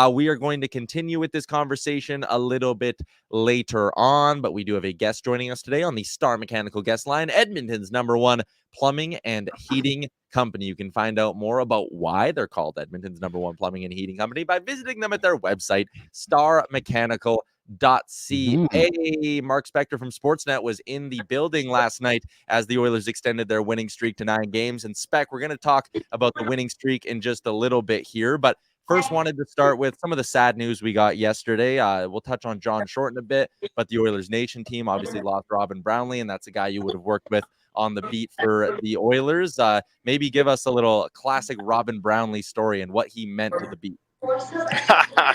We are going to continue with this conversation a little bit later on, but we do have a guest joining us today on the Star Mechanical guest line, Edmonton's #1 plumbing and heating company. You can find out more about why they're called Edmonton's #1 plumbing and heating company by visiting them at their website, starmechanical.ca. Mark Spector from Sportsnet was in the building last night as the Oilers extended their winning streak to 9 games. And Spec, we're going to talk about the winning streak in just a little bit here, but first, wanted to start with some of the sad news we got yesterday. We'll touch on John Short in a bit, but the Oilersnation team obviously lost Robin Brownlee, and that's a guy you would have worked with on the beat for the Oilers. Maybe give us a little classic Robin Brownlee story and what he meant to the beat.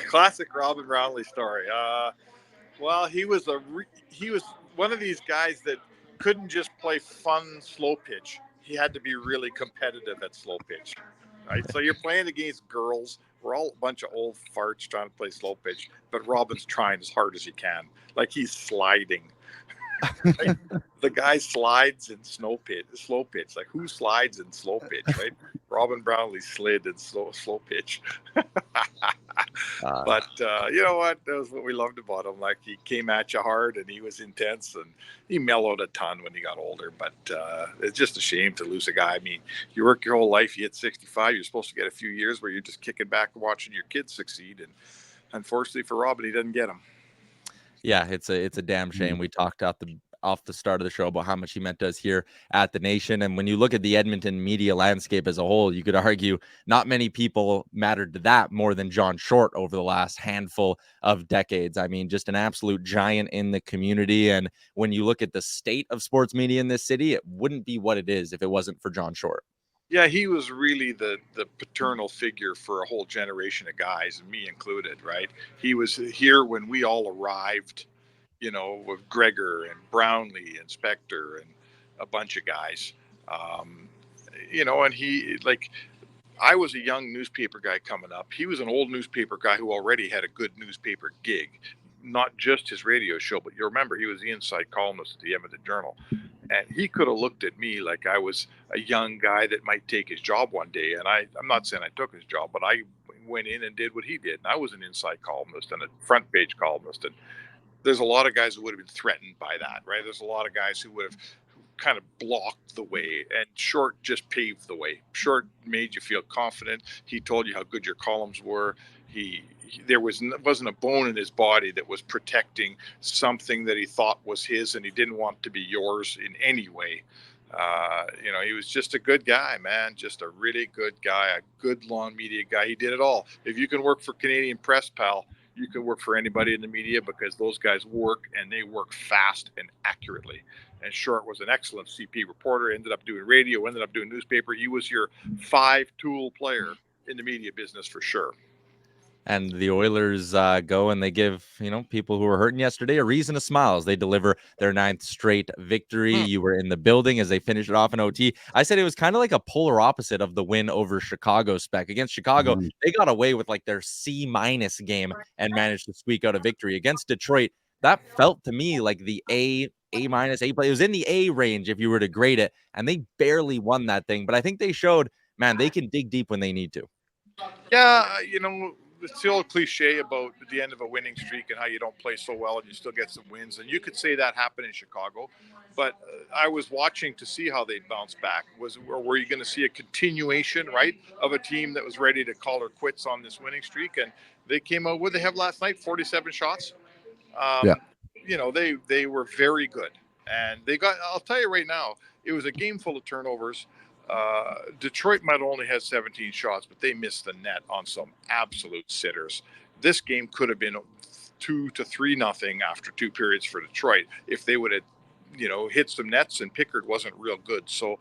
Classic Robin Brownlee story. Well, he was one of these guys that couldn't just play fun slow pitch. He had to be really competitive at slow pitch. Right, so you're playing against girls. We're all a bunch of old farts trying to play slow pitch, but Robin's trying as hard as he can. Like he's sliding. Right? The guy slides in slow pitch. Like who slides in slow pitch, right? Robin Brownlee slid in slow pitch. But you know what? That was what we loved about him. Like he came at you hard and he was intense and he mellowed a ton when he got older. But it's just a shame to lose a guy. I mean, you work your whole life, you hit 65, you're supposed to get a few years where you're just kicking back and watching your kids succeed. And unfortunately for Robin, he doesn't get them. Yeah, it's a damn shame. We talked off the start of the show about how much he meant to us here at the Nation. And when you look at the Edmonton media landscape as a whole, you could argue not many people mattered to that more than John Short over the last handful of decades. I mean, just an absolute giant in the community. And when you look at the state of sports media in this city, it wouldn't be what it is if it wasn't for John Short. Yeah, he was really the paternal figure for a whole generation of guys, and me included, right? He was here when we all arrived, you know, with Gregor and Brownlee and Spector and a bunch of guys. You know, and he, like, I was a young newspaper guy coming up. He was an old newspaper guy who already had a good newspaper gig, not just his radio show, but you remember he was the inside columnist at the Edmonton Journal. And he could have looked at me like I was a young guy that might take his job one day. And I'm not saying I took his job, but I went in and did what he did. And I was an inside columnist and a front page columnist. And there's a lot of guys who would have been threatened by that, right? There's a lot of guys who would have kind of blocked the way, and Short just paved the way. Short made you feel confident. He told you how good your columns were. There wasn't a bone in his body that was protecting something that he thought was his, and he didn't want to be yours in any way. You know, he was just a good guy, man. Just a really good guy, a good lawn media guy. He did it all. If you can work for Canadian Press, pal, you can work for anybody in the media because those guys work, and they work fast and accurately. And Short was an excellent CP reporter, ended up doing radio, ended up doing newspaper. He was your 5-tool player in the media business for sure. And the Oilers go and they give, you know, people who were hurting yesterday a reason to smile as they deliver their 9th straight victory. You were in the building as they finished it off in OT. I said it was kind of like a polar opposite of the win over Chicago. Spec against Chicago, they got away with like their C- game and managed to squeak out a victory. Against Detroit, that felt to me like the A minus, A play. It was in the A range if you were to grade it, and they barely won that thing. But I think they showed, man, they can dig deep when they need to. Yeah, you know, it's the old cliche about the end of a winning streak and how you don't play so well and you still get some wins. And you could say that happened in Chicago, but I was watching to see how they'd bounce back. Were you going to see a continuation, right, of a team that was ready to call her quits on this winning streak? And they came out, what did they have last night? 47 shots. You know, they were very good. And I'll tell you right now, it was a game full of turnovers. Detroit might have only had 17 shots, but they missed the net on some absolute sitters. This game could have been 2-3-0 after 2 periods for Detroit if they would have, you know, hit some nets, and Pickard wasn't real good. So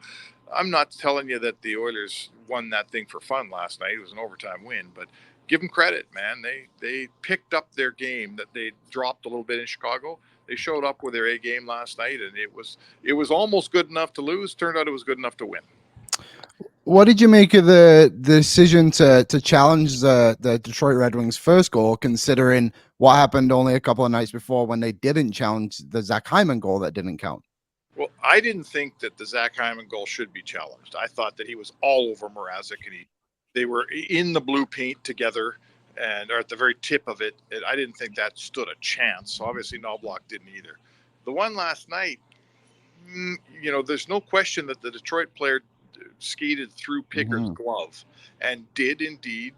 I'm not telling you that the Oilers won that thing for fun last night. It was an overtime win, but give them credit, man. They picked up their game that they dropped a little bit in Chicago. They showed up with their A game last night, and it was almost good enough to lose. Turned out it was good enough to win. What did you make of the decision to challenge the Detroit Red Wings' first goal, considering what happened only a couple of nights before when they didn't challenge the Zach Hyman goal that didn't count? Well, I didn't think that the Zach Hyman goal should be challenged. I thought that he was all over Mrazek, and they were in the blue paint together. or at the very tip of it, I didn't think that stood a chance. So obviously Knobloch didn't either. The one last night, there's no question that the Detroit player skated through Pickard's glove and did indeed,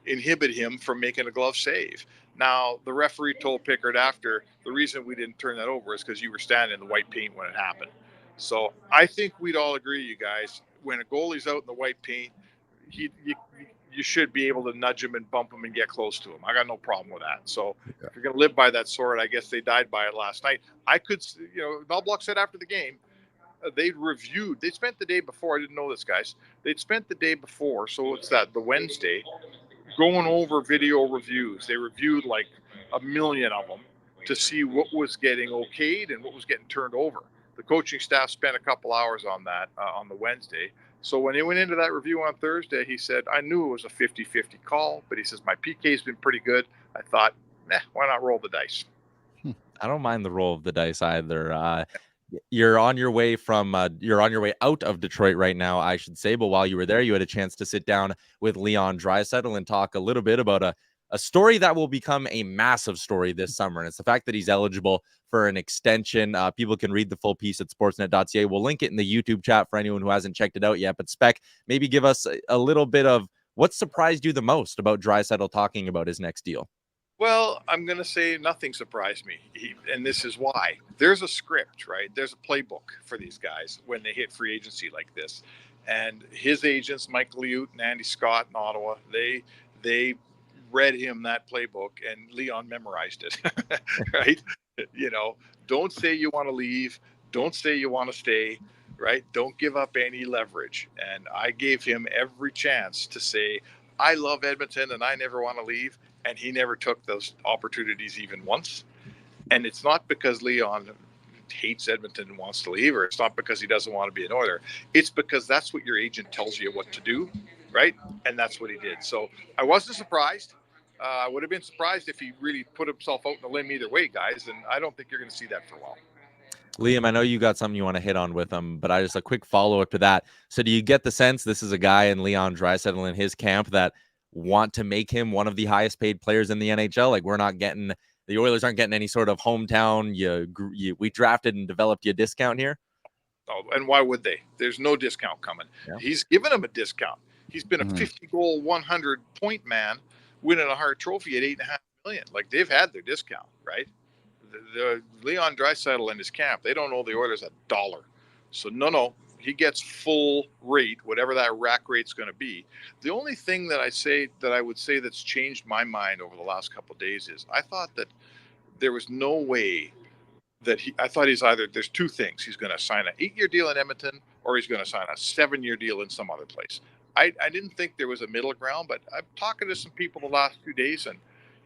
inhibit him from making a glove save. Now, the referee told Pickard after, the reason we didn't turn that over is because you were standing in the white paint when it happened. So I think we'd all agree, you guys, when a goalie's out in the white paint, you should be able to nudge him and bump him and get close to him. I got no problem with that. So if you're going to live by that sword, I guess they died by it last night. I could, Knobloch said after the game, they spent the day before. I didn't know this, guys. They'd spent the day before. So it's the Wednesday, going over video reviews. They reviewed like a million of them to see what was getting okayed and what was getting turned over. The coaching staff spent a couple hours on that on the Wednesday. So when he went into that review on Thursday, he said, I knew it was a 50-50 call, but he says, my PK's been pretty good. I thought, why not roll the dice? I don't mind the roll of the dice either. You're on your way out of Detroit right now, I should say. But while you were there, you had a chance to sit down with Leon Draisaitl and talk a little bit about a story that will become a massive story this summer. And it's the fact that he's eligible for an extension. People can read the full piece at sportsnet.ca. We'll link it in the YouTube chat for anyone who hasn't checked it out yet. But Spec, maybe give us a little bit of what surprised you the most about Draisaitl talking about his next deal. Well, I'm going to say nothing surprised me. And this is why. There's a script, right? There's a playbook for these guys when they hit free agency like this. And his agents, Mike Liut and Andy Scott in Ottawa, they read him that playbook, and Leon memorized it, right? Don't say you want to leave. Don't say you want to stay, right? Don't give up any leverage. And I gave him every chance to say, I love Edmonton and I never want to leave. And he never took those opportunities even once. And it's not because Leon hates Edmonton and wants to leave, or it's not because he doesn't want to be an Oiler. It's because that's what your agent tells you what to do, right? And that's what he did. So I wasn't surprised. I would have been surprised if he really put himself out in the limb either way, guys. And I don't think you're going to see that for a while. Liam, I know you got something you want to hit on with him, but I just a quick follow-up to that. So do you get the sense this is a guy in Leon Draisaitl in his camp that want to make him one of the highest paid players in the NHL? Like, the Oilers aren't getting any sort of hometown, we drafted and developed you a discount here? Oh, and why would they? There's no discount coming. Yeah. He's given them a discount. He's been a 50-goal, 100-point man, winning a Hart Trophy at $8.5 million. Like, they've had their discount, right? The Leon Draisaitl and his camp, they don't owe the Oilers $1. So no, he gets full rate, whatever that rack rate's going to be. The only thing that I would say that's changed my mind over the last couple of days is I thought that there was no way that there's two things. He's going to sign an 8-year deal in Edmonton, or he's going to sign a 7-year deal in some other place. I didn't think there was a middle ground, but I'm talking to some people the last 2 days, and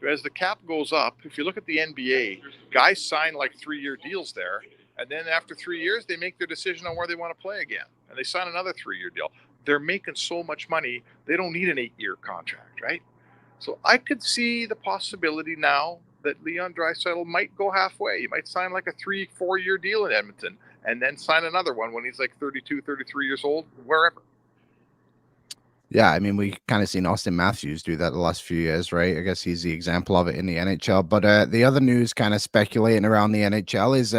as the cap goes up, if you look at the NBA, guys sign like 3-year deals there. And then after 3 years, they make their decision on where they want to play again. And they sign another 3-year deal. They're making so much money, they don't need an 8-year contract, right? So I could see the possibility now that Leon Draisaitl might go halfway. He might sign like a 3-4 year deal in Edmonton and then sign another one when he's like 32, 33 years old, wherever. Yeah, I mean, we kind of seen Austin Matthews do that the last few years, right? I guess he's the example of it in the NHL. But the other news kind of speculating around the NHL is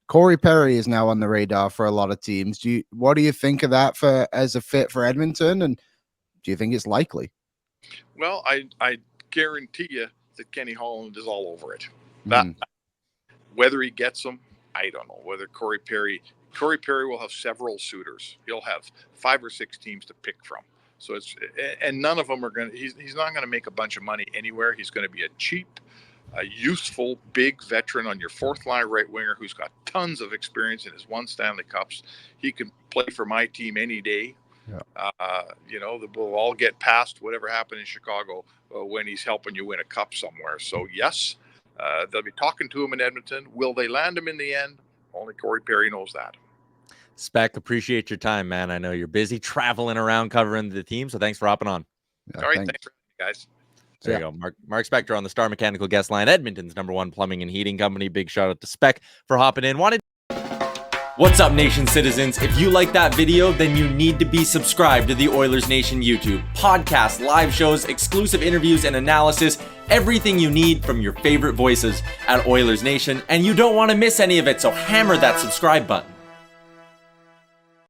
Corey Perry is now on the radar for a lot of teams. What do you think of that as a fit for Edmonton? And do you think it's likely? Well, I guarantee you that Kenny Holland is all over it. Whether he gets them, I don't know. Whether Corey Perry will have several suitors. He'll have 5 or 6 teams to pick from. So and none of them are going to, he's not going to make a bunch of money anywhere. He's going to be a cheap, useful, big veteran on your fourth line right winger who's got tons of experience and has won Stanley Cups. He can play for my team any day. Yeah. We'll all get past whatever happened in Chicago when he's helping you win a cup somewhere. So yes, they'll be talking to him in Edmonton. Will they land him in the end? Only Corey Perry knows that. Spec, appreciate your time, man. I know you're busy traveling around covering the team, so thanks for hopping on. Yeah, all right, thanks for having me, guys. There you go. Mark Spector on the Star Mechanical Guest Line, Edmonton's #1 plumbing and heating company. Big shout out to Spec for hopping in. What's up, Nation citizens? If you like that video, then you need to be subscribed to the Oilers Nation YouTube. Podcasts, live shows, exclusive interviews, and analysis. Everything you need from your favorite voices at Oilers Nation. And you don't want to miss any of it, so hammer that subscribe button.